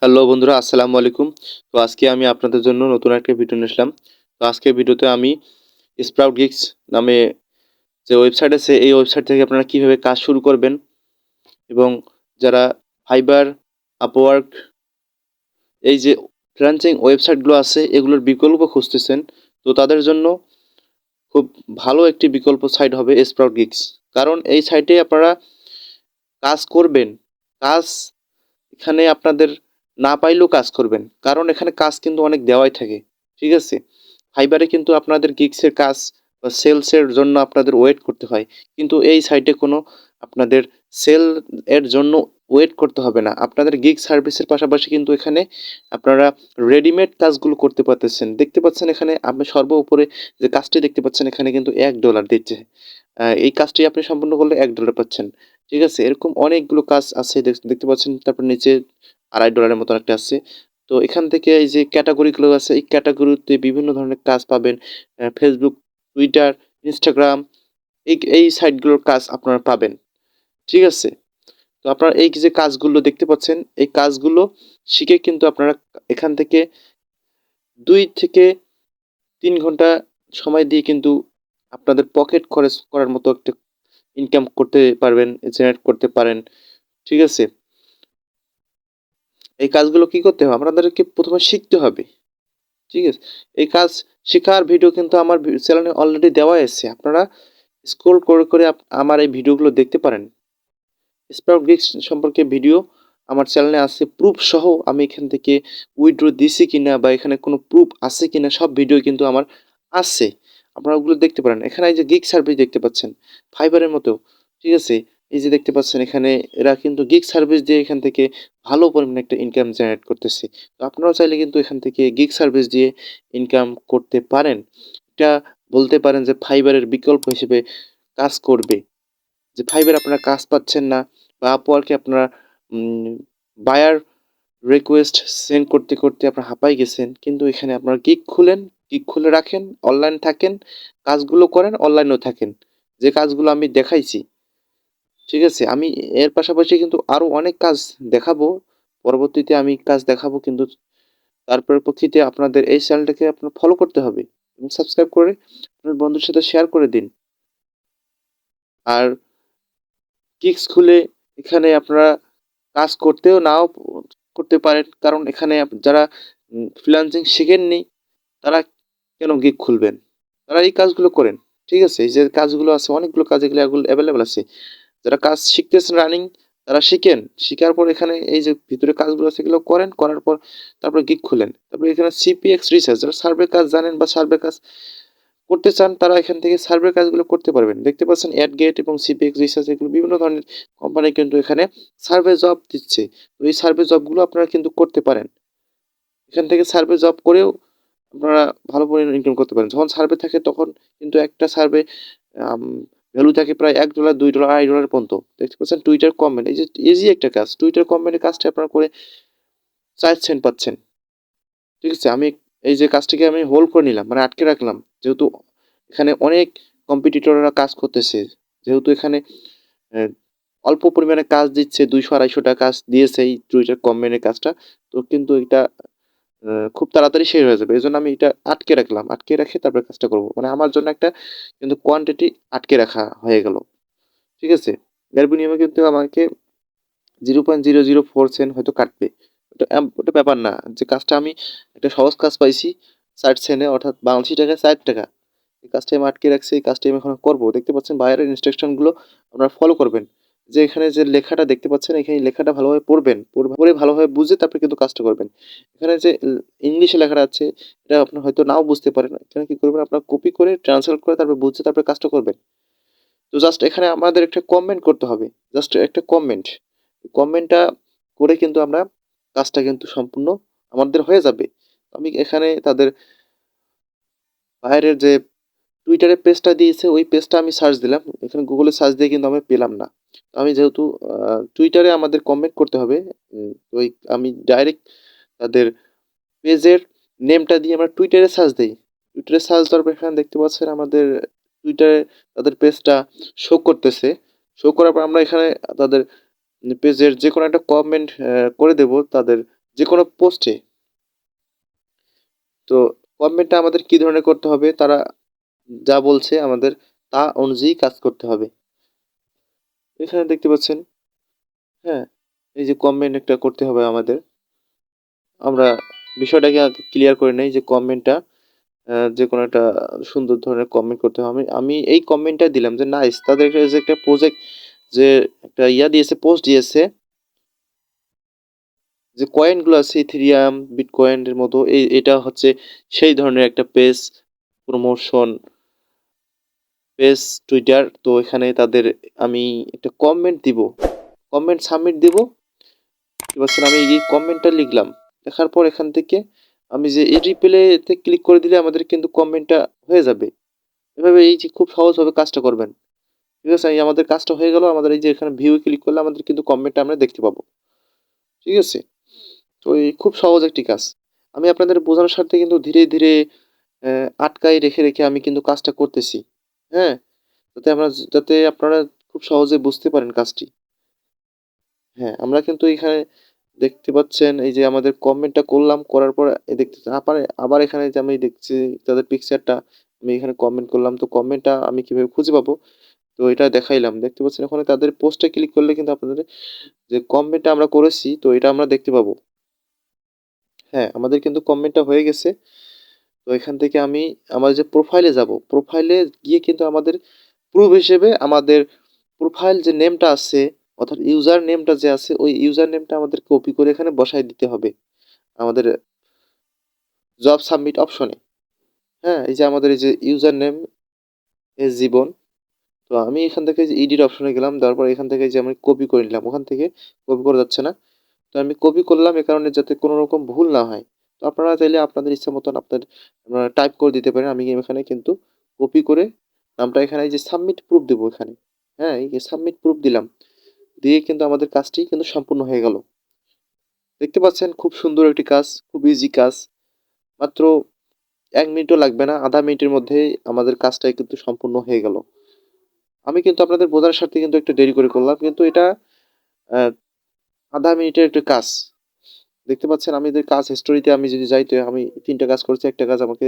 Hello বন্ধুরা, আসসালামু আলাইকুম। তো আজকে আমি আপনাদের জন্য নতুন একটা ভিডিও নিয়ে আসলাম। তো আজকের ভিডিওতে আমি sproutgigs নামে যে ওয়েবসাইট আছে, এই ওয়েবসাইট থেকে আপনারা কিভাবে কাজ শুরু করবেন এবং যারা ফাইবার, আপওয়ার্ক এই যে ফ্রিল্যান্সিং ওয়েবসাইটগুলো আছে এগুলোর বিকল্প খুঁজতেছেন, তো তাদের জন্য খুব ভালো একটি বিকল্প সাইট হবে sproutgigs। কারণ এই সাইটে আপনারা কাজ করবেন, কাজ এখানে আপনাদের না পাইলেও কাজ করবেন, কারণ এখানে কাজ কিন্তু অনেক দেওয়াই থাকে। ঠিক আছে, ফাইবারে কিন্তু আপনাদের গিগসের কাজ বা সেলসের জন্য আপনাদের ওয়েট করতে হয়, কিন্তু এই সাইটে কোনো আপনাদের সেল এর জন্য ওয়েট করতে হবে না। আপনাদের গিগ সার্ভিসের পাশাপাশি কিন্তু এখানে আপনারা রেডিমেড কাজগুলো করতে পারতেছেন। দেখতে পাচ্ছেন এখানে আপনি সর্ব উপরে যে কাজটি দেখতে পাচ্ছেন, এখানে কিন্তু $1 দিচ্ছে। এই কাজটি আপনি সম্পূর্ণ করলে $1 পাচ্ছেন। ঠিক আছে, এরকম অনেকগুলো কাজ আছে দেখতে পাচ্ছেন। তারপর নিচে $2.5 মতন একটা আছে। তো এখান থেকে এই যে ক্যাটাগরিগুলো আছে, এই ক্যাটাগরিতে বিভিন্ন ধরনের কাজ পাবেন। ফেসবুক, টুইটার, ইনস্টাগ্রাম এই সাইটগুলোর কাজ আপনারা পাবেন। ঠিক আছে, তো আপনারা এই যে কাজগুলো দেখতে পাচ্ছেন, এই কাজগুলো শিখে কিন্তু আপনারা এখান থেকে 2 থেকে 3 ঘন্টা সময় দিয়ে কিন্তু আপনাদের পকেট খরচ করার মতো একটা ইনকাম করতে পারবেন, জেনারেট করতে পারেন। ঠিক আছে, এই কাজগুলো কি করতে হবে? আপনাদেরকে প্রথমে শিখতে হবে। ঠিক আছে, এই কাজ শেখার ভিডিও কিন্তু আমার চ্যানেলে অলরেডি দেওয়া আছে। আপনারা স্ক্রল করে করে আমার এই ভিডিওগুলো দেখতে পারেন। স্প্রাউট গিগস সম্পর্কে ভিডিও আমার চ্যানেলে আছে, প্রুফ সহ। আমি এখান থেকে উইথড্র দিছি কিনা বা এখানে কোনো প্রুফ আছে কিনা সব ভিডিও কিন্তু আমার আছে। আপনারা ওগুলো দেখতে পারেন। এখানে এই যে গিগ সার্ভিস দেখতে পাচ্ছেন, ফাইবারের মতো। ঠিক আছে, এই যে দেখতে পাচ্ছেন এখানে এরা কিন্তু গিগ সার্ভিস দিয়ে এখান থেকে ভালো পরিমাণে একটা ইনকাম জেনারেট করতেছে। তো আপনারাও চাইলে কিন্তু এখান থেকে গিগ সার্ভিস দিয়ে ইনকাম করতে পারেন। এটা বলতে পারেন যে ফাইবারের বিকল্প হিসেবে কাজ করবে। যে ফাইবার আপনারা কাজ পাচ্ছেন না বা আপওয়ার্কে আপনারা বায়ার রিকোয়েস্ট সেন্ড করতে করতে আপনারা হাঁপাই গেছেন, কিন্তু এখানে আপনারা গিগ খুলেন, গিগ খুলে রাখেন, অনলাইন থাকেন, কাজগুলো করেন, অনলাইনেও থাকেন, যে কাজগুলো আমি দেখাইছি। ঠিক আছে, আমি এর পাশাপাশি কিন্তু আরো অনেক কাজ দেখাবো। পরবর্তীতে আমি কাজ দেখাবো, কিন্তু তার পরিপ্রেক্ষিতে আপনাদের এই চ্যানেলটাকে আপনার ফলো করতে হবে এবং সাবস্ক্রাইব করে আপনার বন্ধুর সাথে শেয়ার করে দিন। আর গিগস খুলে এখানে আপনারা কাজ করতেও নাও করতে পারেন, কারণ এখানে যারা ফ্রিল্যান্সিং শিখেননি তারা কেন গিগ খুলবেন? তারা এই কাজগুলো করেন। ঠিক আছে, এই যে কাজগুলো আছে অনেকগুলো কাজ, এগুলো অ্যাভেলেবেল আছে। যারা কাজ শিখতেছেন রানিং, তারা শিখেন, শিখার পর এখানে এই যে ভিতরে কাজগুলো আছে এগুলো করেন, করার পর তারপরে গিগ খুলেন। তারপরে এখানে সিপিএক্স রিসার্চ, যারা সার্ভে কাজ জানেন বা সার্ভে কাজ করতে চান, তারা এখান থেকে সার্ভে কাজগুলো করতে পারবেন। দেখতে পাচ্ছেন অ্যাডগেট এবং সিপিএক্স রিসার্চ, এগুলো বিভিন্ন ধরনের কোম্পানি কিন্তু এখানে সার্ভে জব দিচ্ছে। তো এই সার্ভে জবগুলো আপনারা কিন্তু করতে পারেন। এখান থেকে সার্ভে জব করেও আপনারা ভালো পরিমাণে ইনকাম করতে পারেন। যখন সার্ভে থাকে তখন কিন্তু একটা সার্ভে ভ্যালু থাকে প্রায় $1, $2, $2.5 পর্যন্ত। দেখতে পাচ্ছেন টুইটার কমেন্ট, এই যে ইজি একটা কাজ, টুইটার কমেন্টের কাজটা আপনারা করে 4 সেন্ট পাচ্ছেন। ঠিক আছে, আমি এই যে কাজটিকে আমি হোল্ড করে নিলাম, মানে আটকে রাখলাম, যেহেতু এখানে অনেক কম্পিটিটররা কাজ করতেছে। যেহেতু এখানে আহ, অল্প পরিমাণে কাজ দিচ্ছে, 200-250 কাজ দিয়েছে এই টুইটার কমেন্টের কাজটা। তো কিন্তু এটা খুব তাড়াতাড়ি শেষ হয়ে যাবে, এই জন্য আমি এটা আটকে রাখলাম, আটকে রেখে তারপরে কাজটা করব। মানে আমার জন্য একটা কিন্তু কোয়ান্টিটি আটকে রাখা হয়ে গেল। ঠিক আছে, এর বিনিময়ে কিন্তু আমাকে 0.004 সেন্ট হয়তো কাটবে। ওটা ব্যাপার না, যে কাজটা আমি একটা সহজ কাজ পাইছি 60 সেন্টে, অর্থাৎ বাংলাদেশি টাকায় 4 টাকা। এই কাজটা আমি আটকে রাখছি, এই কাজটা আমি এখন করবো। দেখতে পাচ্ছেন বাইরের ইনস্ট্রাকশনগুলো আপনারা ফলো করবেন। যে এখানে যে লেখাটা দেখতে পাচ্ছেন, এখানে লেখাটা ভালোভাবে পড়বেন, পড়ে ভালোভাবে বুঝে তারপরে কিন্তু কাজটা করবেন। এখানে যে ইংলিশে লেখাটা আছে, এটা আপনি হয়তো নাও বুঝতে পারেন। এখানে কি করবেন, আপনার কপি করে ট্রান্সলেট করে তারপরে বুঝে তারপরে কাজটা করবেন। তো জাস্ট এখানে আমাদের একটা কমেন্ট করতে হবে, জাস্ট একটা কমেন্ট। কমেন্টটা করে কিন্তু আমরা কাজটা কিন্তু সম্পূর্ণ আমাদের হয়ে যাবে। আমি এখানে তাদের বাইরের যে টুইটারে পেজটা দিয়েছে ওই পেজটা আমি সার্চ দিলাম, এখানে গুগলে সার্চ দিয়ে কিন্তু আমি পেলাম না। আমি যেহেতু টুইটারে আমাদের কমেন্ট করতে হবে, ওই আমি ডাইরেক্ট তাদের পেজের নেমটা দিয়ে আমরা টুইটারে সার্চ দিই। টুইটারে সার্চ দেওয়ার পর এখানে দেখতে পাচ্ছেন আমাদের টুইটারে তাদের পেজটা শো করতেছে। শো করার পর আমরা এখানে তাদের পেজের যে কোনো একটা কমেন্ট করে দেব তাদের যে কোনো পোস্টে। তো কমেন্টটা আমাদের কি ধরনের করতে হবে, তারা যা বলছে আমাদের তা অনুযায়ী কাজ করতে হবে। এখানে দেখতে পাচ্ছেন, হ্যাঁ, এই যে কমেন্ট একটা করতে হবে আমাদের। আমরা বিষয়টাকে আগে ক্লিয়ার করে নেই যে কমেন্টটা যে কোনো একটা সুন্দর ধরনের কমেন্ট করতে হবে। আমি এই কমেন্টটা দিলাম যে নাইস, তাদের যে একটা প্রজেক্ট, যে একটা দিয়েছে, পোস্ট দিয়েছে, যে কয়েনগুলো আছে ইথেরিয়াম, বিটকয়েনের মতো, এটা হচ্ছে সেই ধরনের একটা পেজ প্রমোশন পেজ টুইটার। তো এখানে তাদের আমি একটা কমেন্ট দিব, কমেন্ট সাবমিট দিব। বুঝতে পারছেন, আমি এই কমেন্টটা লিখলাম, লেখার পর এখান থেকে আমি যে এই রিপ্লেতে ক্লিক করে দিলে আমাদের কিন্তু কমেন্টটা হয়ে যাবে। এভাবে এই যে খুব সহজভাবে কাজটা করবেন। ঠিক আছে, এই আমাদের কাজটা হয়ে গেল। আমাদের এই যে এখানে ভিউ ক্লিক করলে আমাদের কিন্তু কমেন্টটা আমরা দেখতে পাবো। ঠিক আছে, তো এই খুব সহজ একটি কাজ। আমি আপনাদের বোঝানোর স্বার্থে কিন্তু ধীরে ধীরে আটকাই রেখে রেখে আমি কিন্তু কাজটা করতেছি। হ্যাঁ, যাতে আপনারা খুব সহজে বুঝতে পারেন কাজটি। হ্যাঁ, আমরা কিন্তু এখানে দেখতে পাচ্ছেন এই যে আমাদের কমেন্টটা করলাম, করার পর দেখতে আবার আবার এখানে যে আমি দেখছি তাদের পিকচারটা, আমি এখানে কমেন্ট করলাম। তো কমেন্টটা আমি কিভাবে খুঁজে পাবো? তো এটা দেখাইলাম। দেখতে পাচ্ছেন ওখানে তাদের পোস্টে ক্লিক করলে কিন্তু আপনাদের যে কমেন্টটা আমরা করেছি, তো এটা আমরা দেখতে পাবো। হ্যাঁ, আমাদের কিন্তু কমেন্টটা হয়ে গেছে। তো এখান থেকে আমি আমার যে প্রোফাইলে যাব, প্রোফাইলে গিয়ে কিন্তু আমাদের প্রুফ হিসেবে আমাদের প্রোফাইল যে নেমটা আছে, অর্থাৎ ইউজার নেমটা যে আছে, ওই ইউজার নেমটা আমাদের কপি করে এখানে বসায় দিতে হবে আমাদের জব সাবমিট অপশনে। হ্যাঁ, এই যে আমাদের এই যে ইউজার নেম এস জীবন। তো আমি এখান থেকে যে এডিট অপশনে গেলাম, দেওয়ার পর এখান থেকে যে আমি কপি করে নিলাম, ওখান থেকে কপি করা যাচ্ছে না। তো আমি কপি করলাম এ কারণে যাতে কোনো রকম ভুল না হয়। তো আপনারা চাইলে আপনাদের ইচ্ছা মতন আপনারা টাইপ করে দিতে পারেন। আমি এখানে কিন্তু কপি করে নামটা এখানে এই যে সাবমিট প্রুফ দেবো এখানে। হ্যাঁ, এই যে সাবমিট প্রুফ দিলাম, দিয়ে কিন্তু আমাদের কাজটি কিন্তু সম্পূর্ণ হয়ে গেল। দেখতে পাচ্ছেন খুব সুন্দর একটি কাজ, খুব ইজি কাজ। মাত্র ১ মিনিটও লাগবে না, আধা মিনিটের মধ্যেই আমাদের কাজটাই কিন্তু সম্পূর্ণ হয়ে গেল। আমি কিন্তু আপনাদের বোঝার স্বার্থে কিন্তু একটু দেরি করে করলাম, কিন্তু এটা আধা মিনিটের একটু কাজ। দেখতে পাচ্ছেন আমি যে কাজ হিস্টোরিতে আমি যদি যাই, তো আমি ৩টা কাজ করেছি, একটা কাজ আমাকে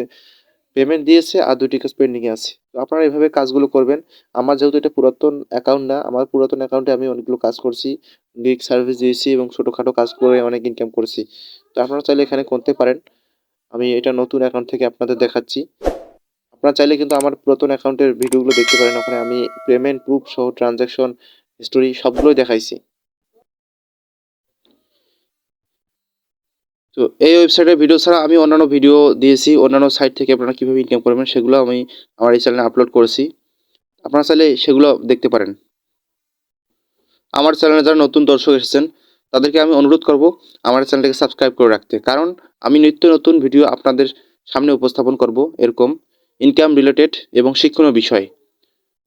পেমেন্ট দিয়েছে আর ২টি কাজ পেন্ডিংয়ে আছে। তো আপনারা এভাবে কাজগুলো করবেন। আমার যেহেতু এটা পুরাতন অ্যাকাউন্ট না, আমার পুরাতন অ্যাকাউন্টে আমি অনেকগুলো কাজ করছি, গিগ সার্ভিস দিয়েছি এবং ছোটোখাটো কাজ করে অনেক ইনকাম করেছি। তো আপনারা চাইলে এখানে করতে পারেন। আমি এটা নতুন অ্যাকাউন্ট থেকে আপনাদের দেখাচ্ছি। আপনারা চাইলে কিন্তু আমার পুরাতন অ্যাকাউন্টের ভিডিওগুলো দেখতে পারেন। ওখানে আমি পেমেন্ট প্রুফ সহ ট্রানজাকশন হিস্টোরি সবগুলোই দেখাইছি। তো এই ওয়েবসাইটের ভিডিও ছাড়া আমি অন্যান্য ভিডিও দিয়েছি, অন্যান্য সাইট থেকে আপনারা কীভাবে ইনকাম করবেন সেগুলো আমি আমার এই চ্যানেলে আপলোড করেছি। আপনারা চাইলে সেগুলো দেখতে পারেন। আমার চ্যানেলে যারা নতুন দর্শক এসেছেন তাদেরকে আমি অনুরোধ করব আমার চ্যানেলটাকে সাবস্ক্রাইব করে রাখতে, কারণ আমি নিত্য নতুন ভিডিও আপনাদের সামনে উপস্থাপন করব এরকম ইনকাম রিলেটেড এবং শিক্ষণীয় বিষয়।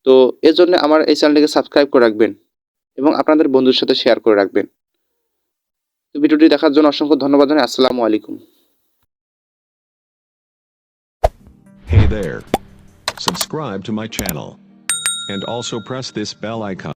তো এর জন্য আমার এই চ্যানেলটাকে সাবস্ক্রাইব করে রাখবেন এবং আপনাদের বন্ধুদের সাথে শেয়ার করে রাখবেন। তো ভিডিওটি দেখার জন্য অসংখ্য ধন্যবাদ জানাই। আসসালামু আলাইকুম। Hey there. Subscribe to my channel. And also press this bell icon.